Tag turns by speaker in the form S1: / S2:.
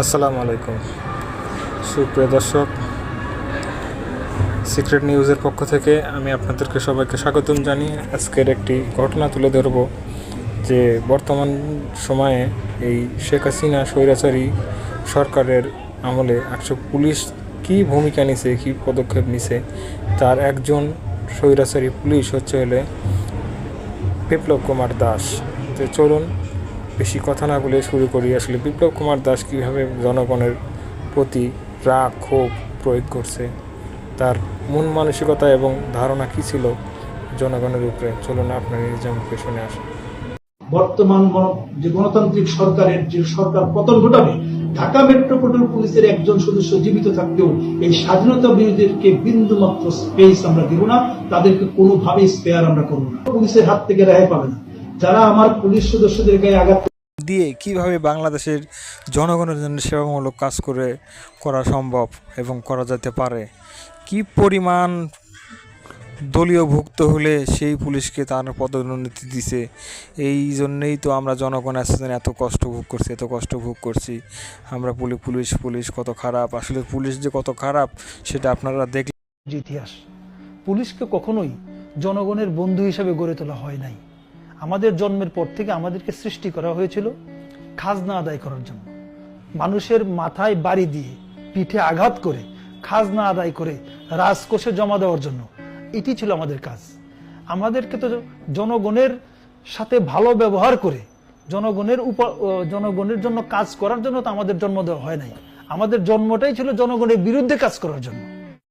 S1: আসসালামু আলাইকুম সুপ্রিয় দর্শক, সিক্রেট নিউজের পক্ষ থেকে আমি আপনাদেরকে সবাইকে স্বাগতম জানিয়ে আজকের একটি ঘটনা তুলে ধরব যে বর্তমান সময়ে এই শেখ হাসিনা স্বৈরাচারী সরকারের আমলে পুলিশ কী ভূমিকা নিছে, কী পদক্ষেপ নিছে। তার একজন স্বৈরাচারী পুলিশ হলে বিপ্লব কুমার দাস। তো চলুন বেশি কথা না বলে শুরু করি। আসলে বিপ্লব কুমার দাস কীভাবে জনগণের প্রতি রাগ ক্ষোভ প্রয়োগ করছে, তার মন মানসিকতা এবং ধারণা কী ছিল জনগণের উপরে, চলুন আপনার নিজের মুখে শুনে আসুন।
S2: বর্তমান যে গণতান্ত্রিক সরকারের যে সরকার পতন ঘটাবে, ঢাকা মেট্রোপলিটন পুলিশের একজন সদস্য জীবিত থাকতেও এই স্বাধীনতা বিরোধীদেরকে বিন্দু মাত্র স্পেস আমরা দিব না, তাদেরকে কোনোভাবেই স্পেয়ার আমরা করবো না। পুলিশের হাত থেকে রেহাই পাবে না। যারা আমার পুলিশ সদস্যদের গায়ে আঘাত
S1: দিয়ে কিভাবে বাংলাদেশের জনগণের জন্য সেবামূলক কাজ করা সম্ভব এবং করা যেতে পারে, কি পরিমাণ দলীয় ভুক্ত হলে সেই পুলিশকে তার পদোন্নতি দিছে। এই জন্যেই তো আমরা জনগণ এত কষ্ট ভোগ করছি। আমরা পুলিশ কত খারাপ, আসলে পুলিশ যে কত খারাপ সেটা আপনারা দেখলেন।
S3: ইতিহাস পুলিশকে কখনোই জনগণের বন্ধু হিসেবে গড়ে তোলা হয় নাই। আমাদের জন্মের পর থেকে আমাদেরকে সৃষ্টি করা হয়েছিল খাজনা আদায় করার জন্য। মানুষের মাথায় বাড়ি দিয়ে, পিঠে আঘাত করে, খাজনা আদায় করে রাজকোষে জমা দেওয়ার জন্য। এটি ছিল আমাদের কাজ। আমাদেরকে তো জনগণের সাথে ভালো ব্যবহার করে জনগণের জন্য কাজ করার জন্য তো আমাদের জন্ম দেওয়া হয় নাই। আমাদের জন্মটাই ছিল জনগণের বিরুদ্ধে কাজ করার জন্য।